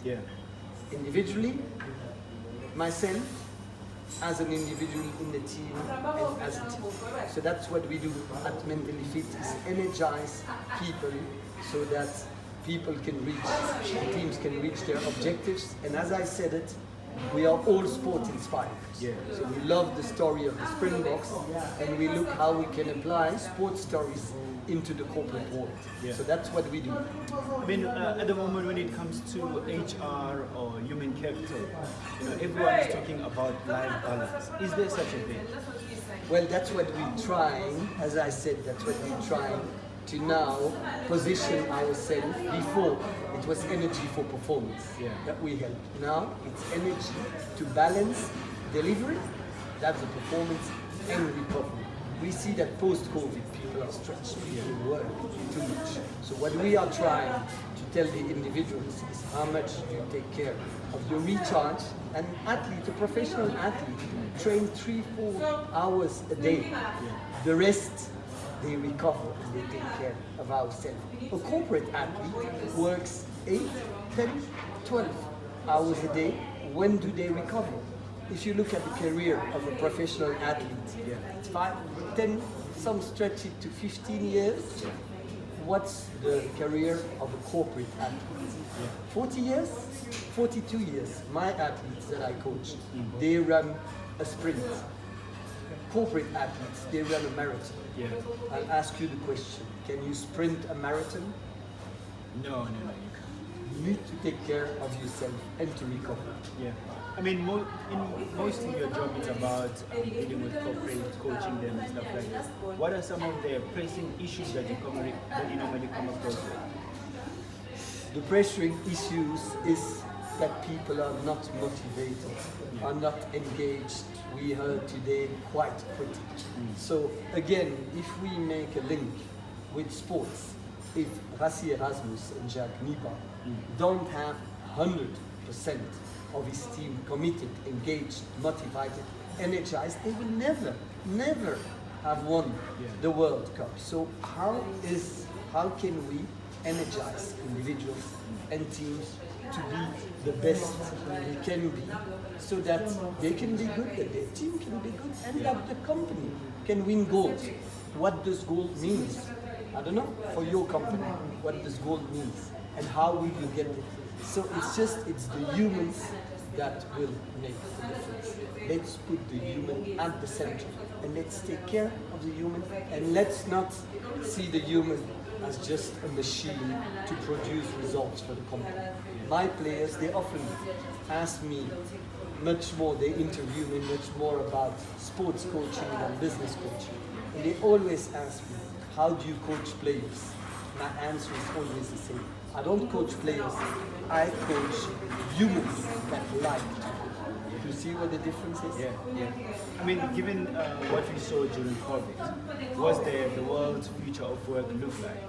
Yeah. Individually, myself, as an individual in the team, and as a team. So that's what we do at Mentally Fit, is energize people so that people can reach, teams can reach their objectives. And as I said it, we are all sport inspired. Yeah. So we love the story of the Springboks, and we look how we can apply sports stories into the corporate world. Yeah. So that's what we do. I mean, at the moment when it comes to HR or human capital, everyone is talking about life balance. Is there such a thing? Well, that's what we're trying, as I said, that's what we're trying to now position ourselves. Before, it was energy for performance that we help. Now, it's energy to balance delivery, that's the performance, and recovery. We see that post-COVID, people are stretched, people work too much. So what we are trying to tell the individuals is how much do you take care of your recharge. An athlete, a professional athlete, train 3-4 hours a day. The rest, they recover and they take care of ourselves. A corporate athlete works 8, 10, 12 hours a day. When do they recover? If you look at the career of a professional athlete, it's 5, 10, some stretch it to 15 years. What's the career of a corporate athlete? 40 years? 42 years. My athletes that I coach, they run a sprint. Corporate athletes, they run a marathon. I'll ask you the question, can you sprint a marathon? No, you can't. You need to take care of yourself and to recover. Yeah. I mean, in most of your job, it's about dealing with corporate, coaching them and stuff like that. What are some of the pressing issues that you normally come across with? The pressuring issues is that people are not motivated, are not engaged. We heard today quite critical. So again, if we make a link with sports, if Rassi Erasmus and Jacques Nipa don't have 100% of his team committed, engaged, motivated, energized, they will never have won the World Cup. So how can we energize individuals and teams to be the best they can be, so that they can be good, that their team can be good, and that the company can win gold? What does gold mean? I don't know, for your company, what does gold mean? And how will you get it? So it's the humans that will make the difference. Let's put the human at the center, and let's take care of the human, and let's not see the human as just a machine to produce results for the company. My players, they often ask me much more, they interview me much more about sports coaching than business coaching. And they always ask me, how do you coach players? My answer is always the same. I don't coach players, I coach humans that like to. You see what the difference is? Yeah. I mean, given what we saw during COVID, what's the world's future of work look like?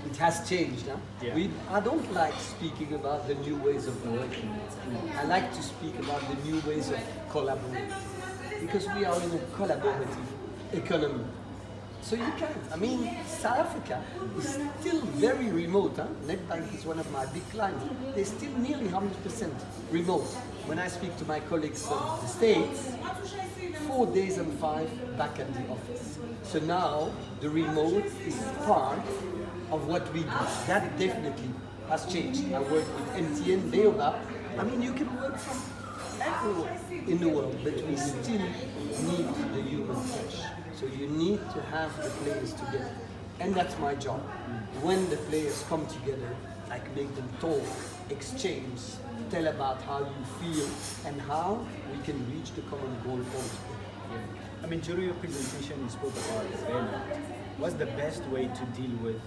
It has changed. Huh? Yeah. I don't like speaking about the new ways of working. I like to speak about the new ways of collaborating. Because we are in a collaborative economy. So you can't. I mean, South Africa is still very remote. Huh? NetBank is one of my big clients. They're still nearly 100% remote. When I speak to my colleagues of the States, 4 days and 5 back at the office. So now the remote is part of what we do. That definitely has changed. I work with MTN, Baobab. I mean, you can work from everywhere in the world, but we still need the human touch. So you need to have the players together. And that's my job. When the players come together, I can make them talk, exchange, tell about how you feel and how we can reach the common goal all together. I mean, during your presentation, you spoke about burnout. What's the best way to deal with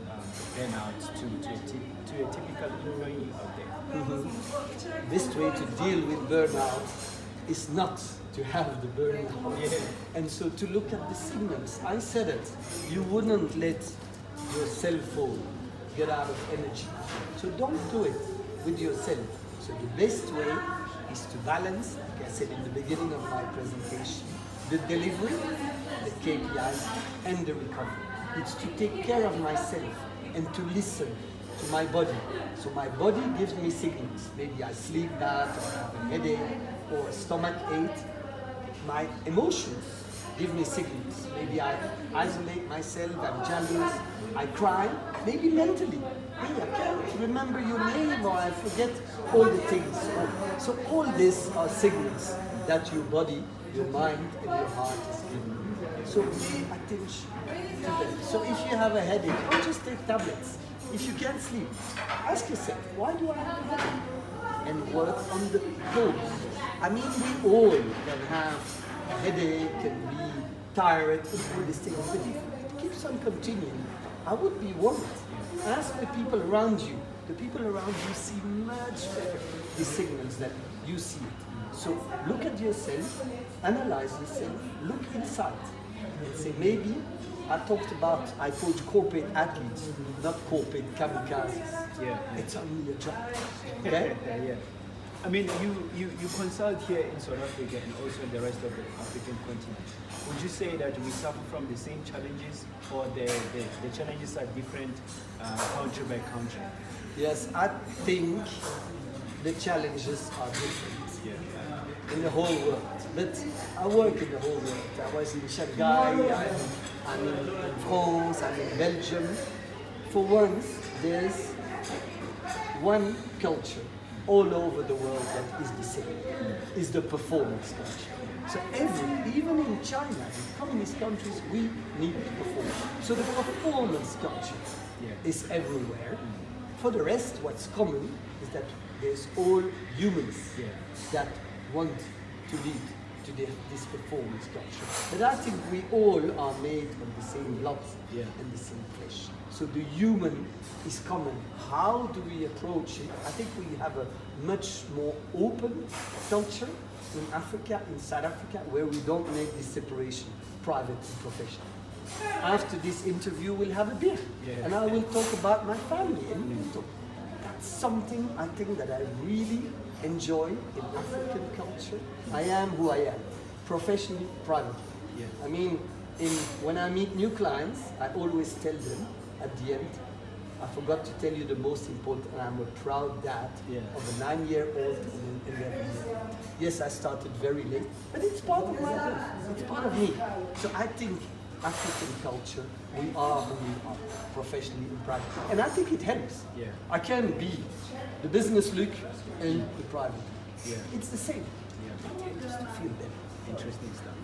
burnout to a typical employee out there? Best way to deal with burnout is not to have the burnout. And so to look at the signals. I said it, you wouldn't let your cell phone get out of energy. So don't do it with yourself. So the best way is to balance, like I said in the beginning of my presentation, the delivery, the KPIs, and the recovery. It's to take care of myself and to listen to my body. So my body gives me signals. Maybe I sleep bad, or I have a headache, or a stomach ache. My emotions give me signals. Maybe I isolate myself, I'm jealous, I cry, maybe mentally. Hey, I can't remember your name, or I forget all the things. So all these are signals that your body, your mind, and your heart is giving you. So pay attention to them. So if you have a headache, don't just take tablets. If you can't sleep, ask yourself, why do I have a headache? And work on the cause. I mean, we all can have a headache and be tired and all these things, but if it keeps on continuing, I would be worried. Ask the people around you. The people around you see much better the signals that you see it. So look at yourself, analyze yourself, look inside, and say, maybe I coach corporate athletes, not corporate kamikazes. Yeah. It's only a job. Okay? Yeah. I mean, you consult here in South Africa and also in the rest of the African continent. Would you say that we suffer from the same challenges, or the challenges are different country by country? Yes, I think the challenges are different in the whole world. But I work in the whole world. I was in Shanghai, I'm in France, I'm in Belgium. For once, there's one culture all over the world that is the same, is the performance culture. So even in China, in communist countries, we need to perform. So the performance culture is everywhere. For the rest, what's common is that there's all humans that want to lead to this performance culture. But I think we all are made of the same blood and the same flesh. So the human is common. How do we approach it? I think we have a much more open culture in Africa, in South Africa, where we don't make this separation, private and professional. After this interview, we'll have a beer, and I will talk about my family. And that's something I think that I really enjoy in African culture. I am who I am, professionally, privately. I mean, when I meet new clients, I always tell them at the end, I forgot to tell you the most important, and I'm a proud dad of a 9-year-old and an 11-year-old. Yes, I started very late, but it's part of my life. It's part of me. So I think African culture, we are who we are, professionally and privately. And I think it helps. I can be the business Luc and the private. It's the same. It just to feel better. Interesting stuff.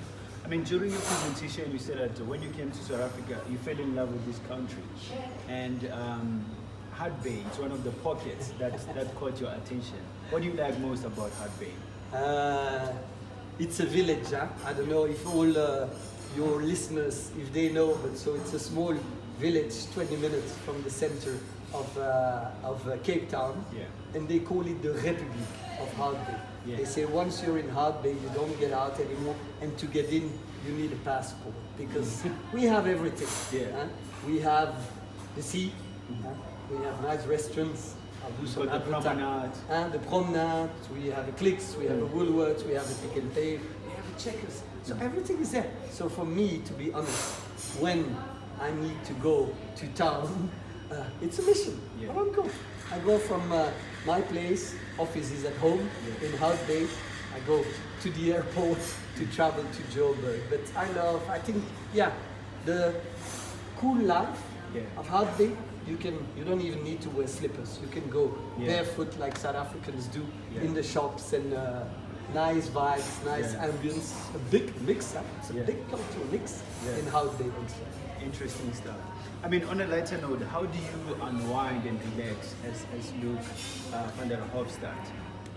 I mean, during your presentation, you said that when you came to South Africa, you fell in love with this country. And Hart Bay is one of the pockets that caught your attention. What do you like most about Hart Bay? It's a village. I don't know if all your listeners, if they know, but so it's a small village, 20 minutes from the center of Cape Town. And they call it the Rethabile of Hart Bay. They say once you're in Hart Bay, you don't get out anymore, and to get in, you need a passport, because we have everything. We have the sea, we have nice restaurants, the promenade. The promenade, we have a Clicks, we have a Woolworths, we have a Pick and Pay, we have a Checkers. So everything is there. So for me, to be honest, when I need to go to town, it's a mission. I don't go. I go from my place, office is at home in Hart Bay. I go to the airport to travel to Joburg. But I think, the cool life of Hart Bay. You don't even need to wear slippers. You can go barefoot like South Africans do in the shops, and nice vibes, nice ambience. A big mix, it's a big cultural mix in Hart Bay also. Interesting stuff. I mean, on a lighter note, how do you unwind and relax as Luc van der Hofstadt?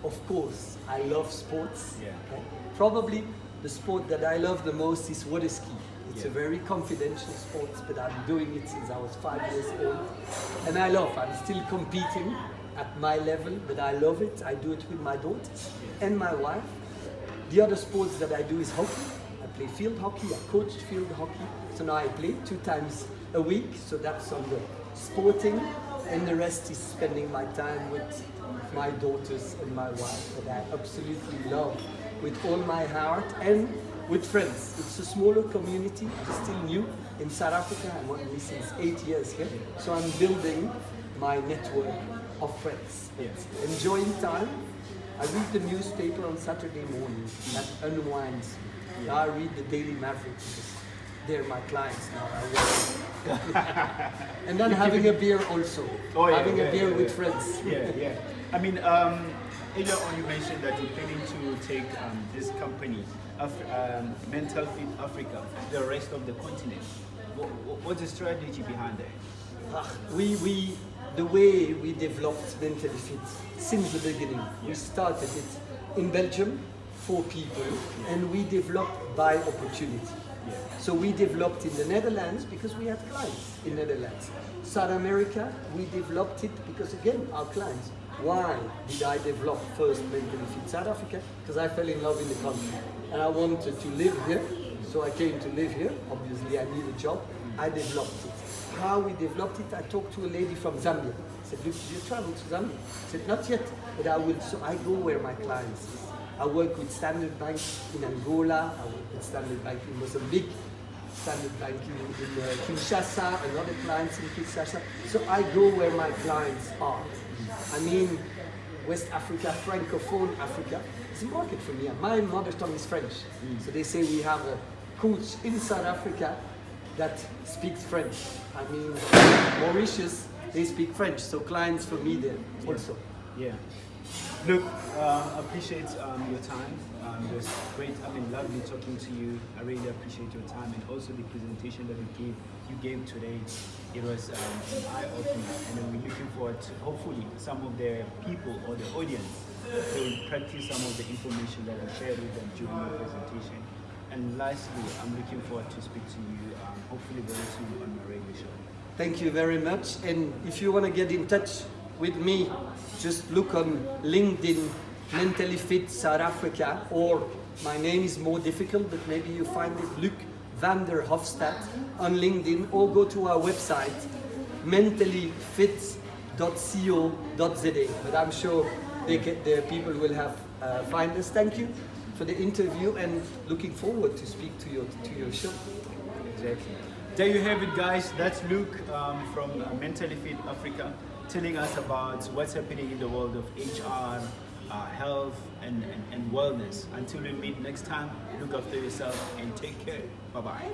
Of course, I love sports. Okay? Probably the sport that I love the most is water ski. It's a very confidential sport, but I'm doing it since I was 5 years old. And I'm still competing at my level, but I love it. I do it with my daughters and my wife. The other sports that I do is hockey. I play field hockey, I coach field hockey. So now I play 2 times a week, so that's on the sporting, and the rest is spending my time with my daughters and my wife, that I absolutely love with all my heart, and with friends. It's a smaller community, I'm still new in South Africa, I'm only since 8 years here, so I'm building my network of friends. Yeah. Enjoying time. I read the newspaper on Saturday morning. That unwinds me. Yeah. I read the Daily Maverick because they're my clients now. I work. And then having a beer also. Oh, yeah, having a beer with yeah. friends. Yeah, yeah. I mean, earlier on you mentioned that you're planning to take this company, Mental Fit Africa, the rest of the continent. What's the strategy behind that? The way we developed Mentally Fit since the beginning, we started it in Belgium for people, and we developed by opportunity. Yeah. So we developed in the Netherlands because we had clients in Netherlands. South America, we developed it because again, our clients. Why did I develop first Mentally Fit South Africa? Because I fell in love in the country and I wanted to live here. So I came to live here. Obviously I need a job. I developed it. How we developed it, I talked to a lady from Zambia. I said, look, did you travel to Zambia? I said, not yet, but I will. So I go where my clients is. I work with Standard Bank in Angola, I work with Standard Bank in Mozambique, Standard Bank in Kinshasa, and other clients in Kinshasa. So I go where my clients are. I mean, West Africa, Francophone Africa, it's a market for me. My mother tongue is French. So they say we have a coach in South Africa that speaks French. I mean, Mauritius, they speak French, so clients for me there also. Yeah. Look, appreciate your time. It was great. I mean, lovely talking to you. I really appreciate your time and also the presentation that you gave today. It was an eye-opener, and we're looking forward to hopefully some of the people or the audience will practice some of the information that I shared with them during your presentation. And lastly, I'm looking forward to speak to you hopefully very soon on my radio show. Thank you very much. And if you want to get in touch with me, just look on LinkedIn, Mentally Fit South Africa, or my name is more difficult, but maybe you find it, Luc van der Hofstadt on LinkedIn, or go to our website, mentallyfit.co.za. But I'm sure the people will have find us. Thank you for the interview and looking forward to speak to your show. Exactly. There you have it, guys. That's Luke from Mentally Fit Africa, telling us about what's happening in the world of HR, health, and wellness. Until we meet next time, look after yourself and take care. Bye-bye.